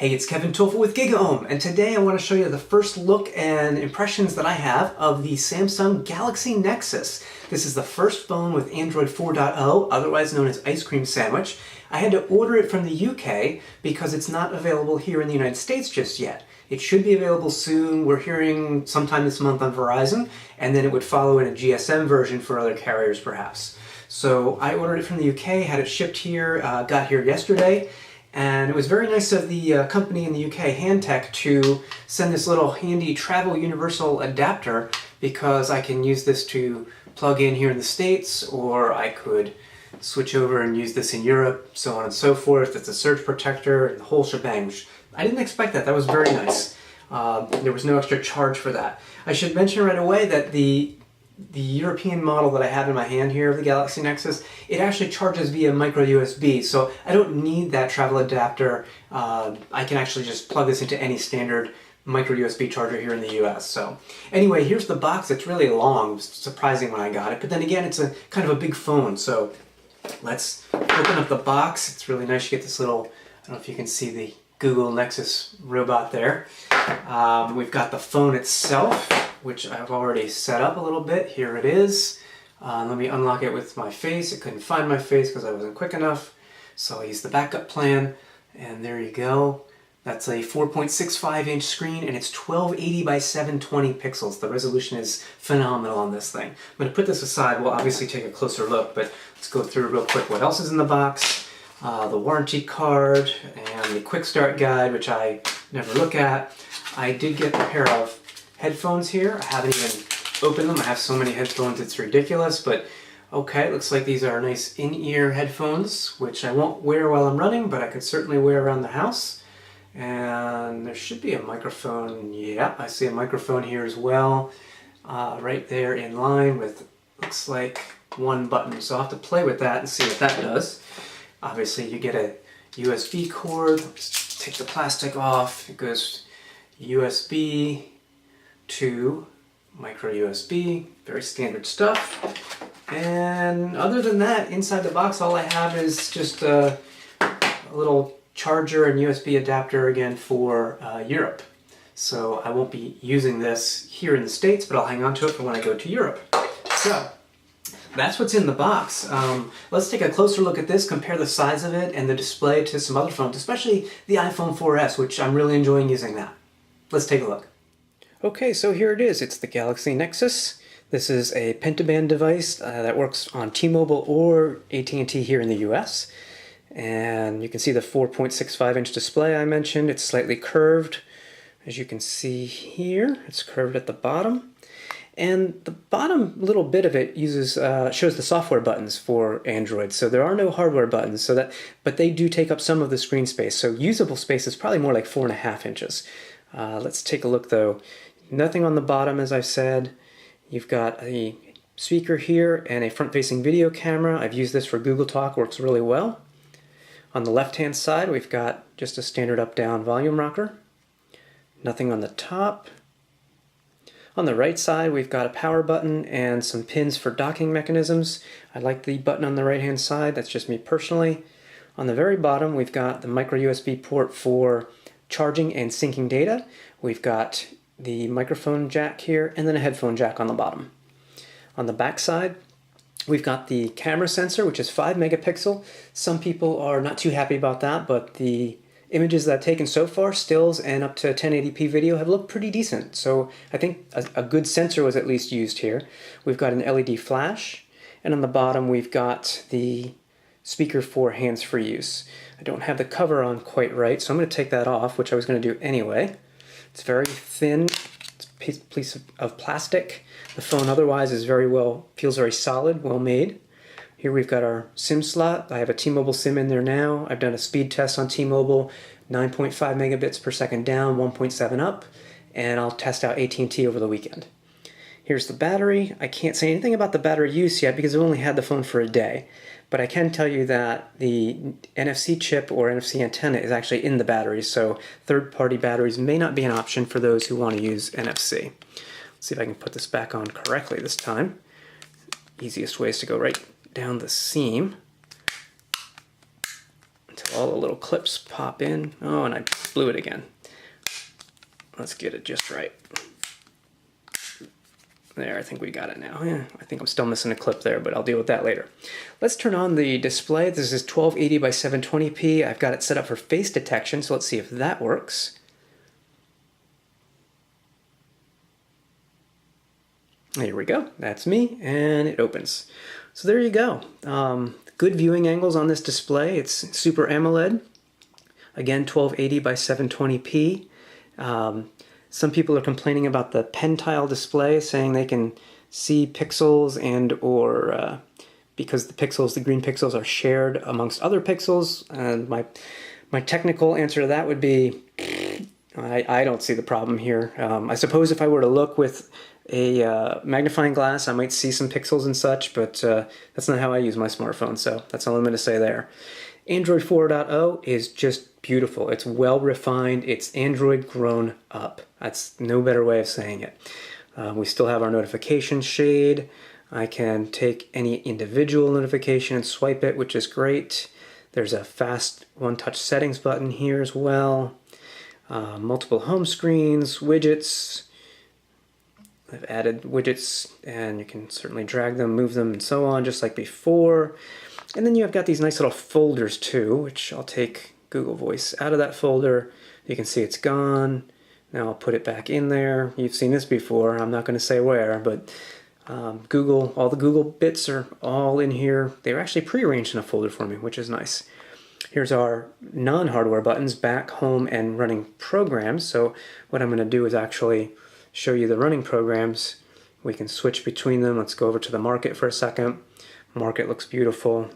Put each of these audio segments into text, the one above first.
Hey, it's Kevin Toffel with GigaOM, and today I want to show you the first look and impressions that I have of the Samsung Galaxy Nexus. This is the first phone with Android 4.0, otherwise known as Ice Cream Sandwich. I had to order it from the UK because it's not available here in the United States just yet. It should be available soon. We're hearing sometime this month on Verizon, and then it would follow in a GSM version for other carriers perhaps. So I ordered it from the UK, had it shipped here, got here yesterday. And it was very nice of the company in the UK, Handtech, to send this little handy travel universal adapter because I can use this to plug in here in the States, or I could switch over and use this in Europe, so on and so forth. It's a surge protector and the whole shebang, which I didn't expect that. That was very nice. There was no extra charge for that. I should mention right away that the European model that I have in my hand here of the Galaxy Nexus, it actually charges via micro USB, so I don't need that travel adapter. I can actually just plug this into any standard micro USB charger here in the US. So anyway, here's the box. It's really long. It was surprising when I got it, but then again, it's a kind of a big phone. So let's open up the box. It's really nice. You get this little, I don't know if you can see the Google Nexus robot there. We've got the phone itself, which I've already set up a little bit. Here it is. Let me unlock it with my face. It couldn't find my face because I wasn't quick enough. So I used the backup plan, and there you go. That's a 4.65 inch screen, and it's 1280 by 720 pixels. The resolution is phenomenal on this thing. I'm going to put this aside. We'll obviously take a closer look, but let's go through real quick what else is in the box. The warranty card and the quick start guide, which I never look at. I did get a pair of headphones here. I haven't even opened them. I have so many headphones it's ridiculous, but okay, looks like these are nice in-ear headphones, which I won't wear while I'm running, but I could certainly wear around the house. And there should be a microphone. Yeah, I see a microphone here as well, right there in line with, looks like, one button. So I'll have to play with that and see what that does. Obviously you get a USB cord. Let's take the plastic off. It goes USB to micro USB, very standard stuff. And other than that, inside the box all I have is just a little charger and USB adapter again for Europe. So I won't be using this here in the States, but I'll hang on to it for when I go to Europe. So that's what's in the box. Let's take a closer look at this, compare the size of it and the display to some other phones, especially the iPhone 4S, which I'm really enjoying using that. Let's take a look. Okay, so here it is. It's the Galaxy Nexus. This is a pentaband device that works on T-Mobile or AT&T here in the US. And you can see the 4.65 inch display I mentioned. It's slightly curved. As you can see here, it's curved at the bottom. And the bottom little bit of it uses shows the software buttons for Android. So there are no hardware buttons, but they do take up some of the screen space. So usable space is probably more like 4.5 inches. Let's take a look though. Nothing on the bottom, as I've said. You've got a speaker here and a front-facing video camera. I've used this for Google Talk, works really well. On the left-hand side, we've got just a standard up-down volume rocker. Nothing on the top. On the right side, we've got a power button and some pins for docking mechanisms. I like the button on the right-hand side. That's just me personally. On the very bottom, we've got the micro USB port for charging and syncing data. We've got the microphone jack here, and then a headphone jack on the bottom. On the back side, we've got the camera sensor, which is 5 megapixel. Some people are not too happy about that, but the images that I've taken so far, stills and up to 1080p video, have looked pretty decent. So I think a good sensor was at least used here. We've got an LED flash, and on the bottom we've got the speaker for hands-free use. I don't have the cover on quite right, so I'm going to take that off, which I was going to do anyway. It's very thin. It's a piece of plastic. The phone otherwise is feels very solid, well made. Here we've got our SIM slot. I have a T-Mobile SIM in there now. I've done a speed test on T-Mobile, 9.5 megabits per second down, 1.7 up, and I'll test out AT&T over the weekend. Here's the battery. I can't say anything about the battery use yet because I've only had the phone for a day. But I can tell you that the NFC chip or NFC antenna is actually in the battery, so third-party batteries may not be an option for those who want to use NFC. Let's see if I can put this back on correctly this time. Easiest way is to go right down the seam until all the little clips pop in. Oh, and I blew it again. Let's get it just right. There, I think we got it now. Yeah, I think I'm still missing a clip there, but I'll deal with that later. Let's turn on the display. This is 1280 by 720p. I've got it set up for face detection, so let's see if that works. Here we go. That's me, and it opens. So there you go. Good viewing angles on this display. It's Super AMOLED. Again, 1280 by 720p. Some people are complaining about the pen tile display, saying they can see pixels or because the green pixels are shared amongst other pixels. And my technical answer to that would be, I don't see the problem here. I suppose if I were to look with a magnifying glass, I might see some pixels and such, but that's not how I use my smartphone, so that's all I'm going to say there. Android 4.0 is just beautiful. It's well refined. It's Android grown up. That's no better way of saying it. We still have our notification shade. I can take any individual notification and swipe it, which is great. There's a fast one-touch settings button here as well. Multiple home screens, widgets. I've added widgets, and you can certainly drag them, move them, and so on, just like before. And then you've got these nice little folders too, which I'll take Google Voice out of that folder. You can see it's gone. Now I'll put it back in there. You've seen this before. I'm not going to say where, but all the Google bits are all in here. They're actually prearranged in a folder for me, which is nice. Here's our non-hardware buttons, back, home, and running programs. So what I'm going to do is actually show you the running programs. We can switch between them. Let's go over to the market for a second. Market looks beautiful.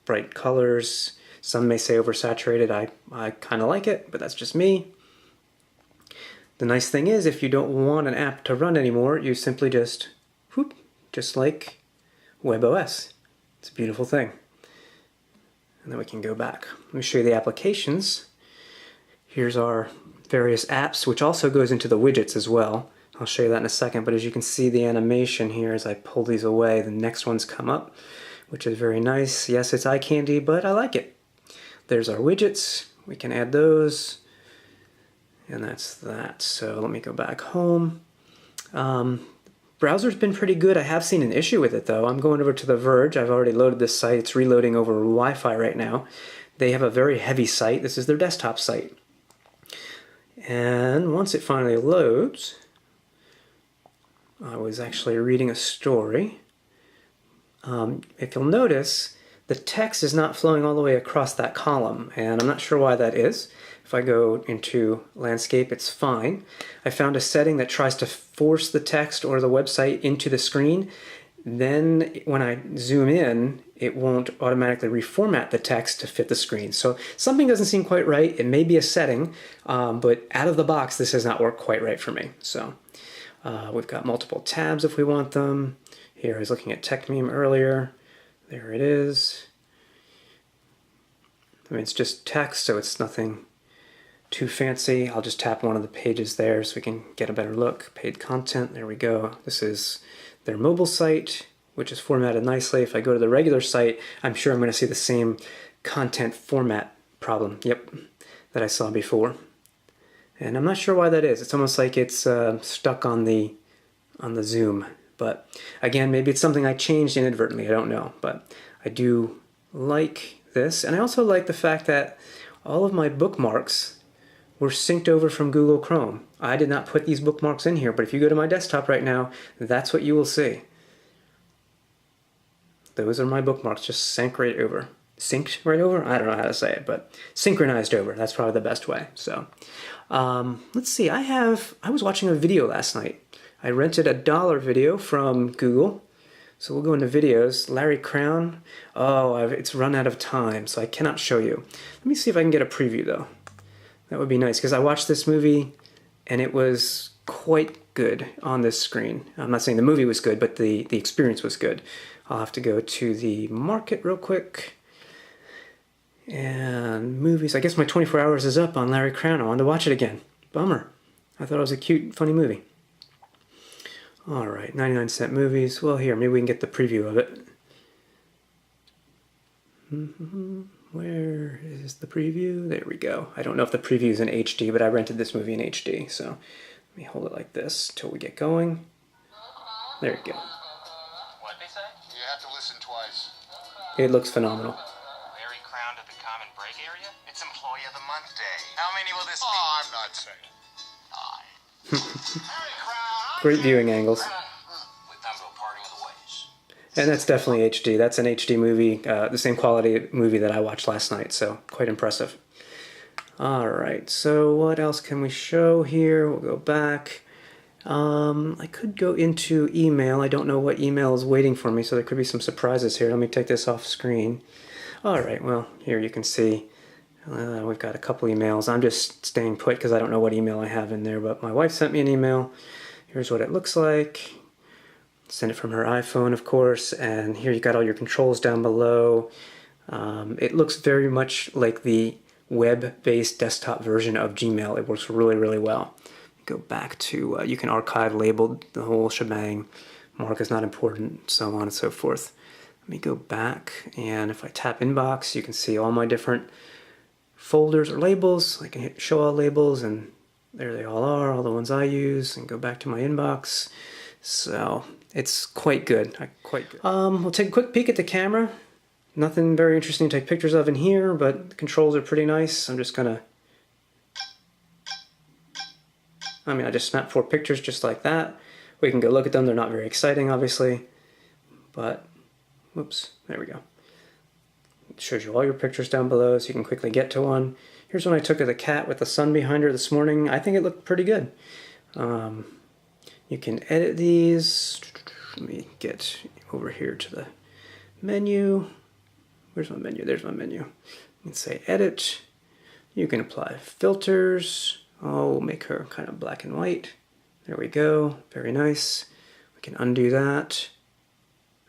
Bright colors. Some may say oversaturated. I kind of like it, but that's just me. The nice thing is, if you don't want an app to run anymore, you simply just like WebOS. It's a beautiful thing. And then we can go back. Let me show you the applications. Here's our various apps, which also goes into the widgets as well. I'll show you that in a second, but as you can see the animation here, as I pull these away, the next ones come up, which is very nice. Yes, it's eye candy, but I like it. There's our widgets. We can add those. And that's that. So let me go back home. Browser's been pretty good. I have seen an issue with it though. I'm going over to The Verge. I've already loaded this site. It's reloading over Wi-Fi right now. They have a very heavy site. This is their desktop site. And once it finally loads, I was actually reading a story. If you'll notice, the text is not flowing all the way across that column, and I'm not sure why that is. If I go into landscape, it's fine. I found a setting that tries to force the text or the website into the screen. Then when I zoom in, it won't automatically reformat the text to fit the screen. So something doesn't seem quite right. It may be a setting, but out of the box, this has not worked quite right for me. So we've got multiple tabs if we want them. Here I was looking at Tech Meme earlier. There it is. I mean, it's just text, so it's nothing too fancy. I'll just tap one of the pages there so we can get a better look. Paid content, there we go. This is their mobile site, which is formatted nicely. If I go to the regular site, I'm sure I'm going to see the same content format problem, that I saw before. And I'm not sure why that is. It's almost like it's stuck on the zoom. But again, maybe it's something I changed inadvertently. I don't know. But I do like this. And I also like the fact that all of my bookmarks were synced over from Google Chrome. I did not put these bookmarks in here, but if you go to my desktop right now, that's what you will see. Those are my bookmarks, just synced right over. Synced right over? I don't know how to say it, but synchronized over. That's probably the best way. So let's see. I was watching a video last night. I rented a $1 video from Google. So we'll go into videos. Larry Crown. Oh, it's run out of time, so I cannot show you. Let me see if I can get a preview, though. That would be nice, because I watched this movie, and it was quite good on this screen. I'm not saying the movie was good, but the experience was good. I'll have to go to the market real quick. And movies. I guess my 24 hours is up on Larry Crown. I wanted to watch it again. Bummer. I thought it was a cute, funny movie. All right, 99-cent movies. Well, here, maybe we can get the preview of it. Where is the preview? There we go. I don't know if the preview is in HD, but I rented this movie in HD, so let me hold it like this till we get going. There you go. What'd they say? You have to listen twice. It looks phenomenal. Larry crowned at the Common Break area? It's Employee of the Month Day. How many will this be? Oh, I'm not saying. Larry Crown. Great viewing angles. With time to a party with the ways. And that's definitely HD. That's an HD movie, the same quality movie that I watched last night, so quite impressive. Alright, so what else can we show here? We'll go back. I could go into email. I don't know what email is waiting for me, so there could be some surprises here. Let me take this off screen. Alright, well, here you can see we've got a couple emails. I'm just staying put because I don't know what email I have in there, but my wife sent me an email. Here's what it looks like. Send it from her iPhone, of course, and here you got all your controls down below. It looks very much like the web-based desktop version of Gmail. It works really, really well. Go back to, you can archive, labeled, the whole shebang. Mark is not important, so on and so forth. Let me go back, and if I tap inbox, you can see all my different folders or labels. I can hit show all labels, and there they all are, all the ones I use, and go back to my inbox. So it's quite good. We'll take a quick peek at the camera. Nothing very interesting to take pictures of in here, but the controls are pretty nice. I'm just gonna, I just snapped 4 pictures just like that. We can go look at them. They're not very exciting, obviously, but whoops, there we go. It shows you all your pictures down below so you can quickly get to one. Here's one I took of the cat with the sun behind her this morning. I think it looked pretty good. You can edit these. Let me get over here to the menu. Where's my menu? There's my menu. You can say edit. You can apply filters. Oh, we'll make her kind of black and white. There we go. Very nice. We can undo that.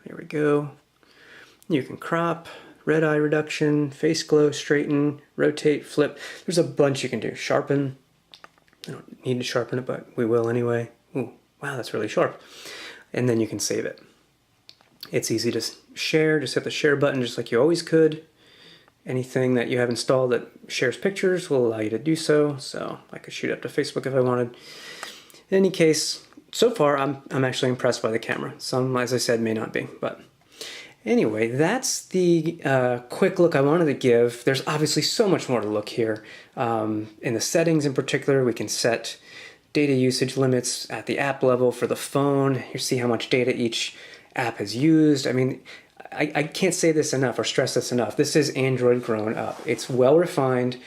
There we go. You can crop, red eye reduction, face glow, straighten, rotate, flip. There's a bunch you can do. Sharpen. I don't need to sharpen it, but we will anyway. Ooh, wow, that's really sharp. And then you can save it. It's easy to share. Just hit the share button just like you always could. Anything that you have installed that shares pictures will allow you to do so. So I could shoot up to Facebook if I wanted. In any case, so far I'm actually impressed by the camera. Some, as I said, may not be. But anyway, that's the quick look I wanted to give. There's obviously so much more to look here. In the settings in particular, we can set data usage limits at the app level for the phone. You see how much data each app has used. I mean, I can't say this enough or stress this enough. This is Android grown up. It's well refined.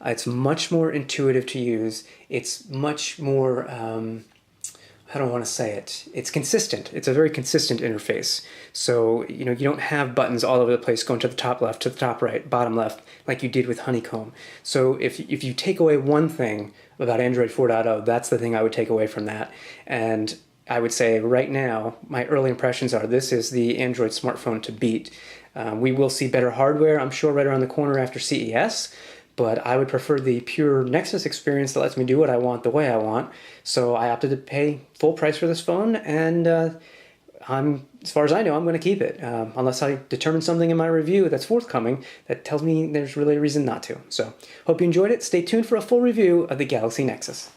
It's much more intuitive to use. It's much more, I don't want to say it. It's consistent. It's a very consistent interface. So, you don't have buttons all over the place going to the top left, to the top right, bottom left, like you did with Honeycomb. So if you take away one thing about Android 4.0, that's the thing I would take away from that. And I would say right now, my early impressions are this is the Android smartphone to beat. We will see better hardware, I'm sure, right around the corner after CES, but I would prefer the pure Nexus experience that lets me do what I want the way I want. So I opted to pay full price for this phone, and as far as I know, I'm going to keep it, unless I determine something in my review that's forthcoming that tells me there's really a reason not to. So hope you enjoyed it. Stay tuned for a full review of the Galaxy Nexus.